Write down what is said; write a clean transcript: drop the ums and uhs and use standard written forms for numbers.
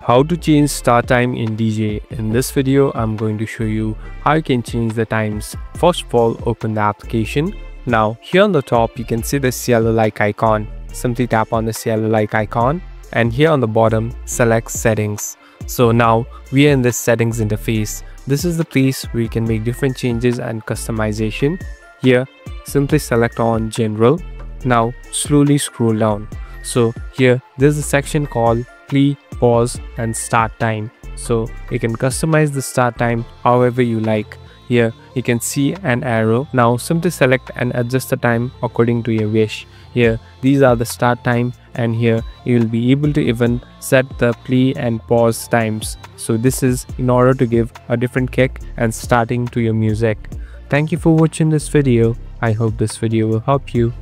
How to change start time in Djay. In this video, I'm going to show you how you can change the times. First of all, open the application. Now, here on the top, you can see this yellow like icon. Simply tap on this yellow like icon, and here on the bottom, select settings. So now we are in this settings interface. This is the place where you can make different changes and customization. Here, simply select on general. Now slowly scroll down. So here there's a section called play, pause and start time. So you can customize the start time however you like. Here you can see an arrow. Now simply select and adjust the time according to your wish. Here these are the start time, and here you will be able to even set the play and pause times. So this is in order to give a different kick and starting to your music. Thank you for watching this video. I hope this video will help you.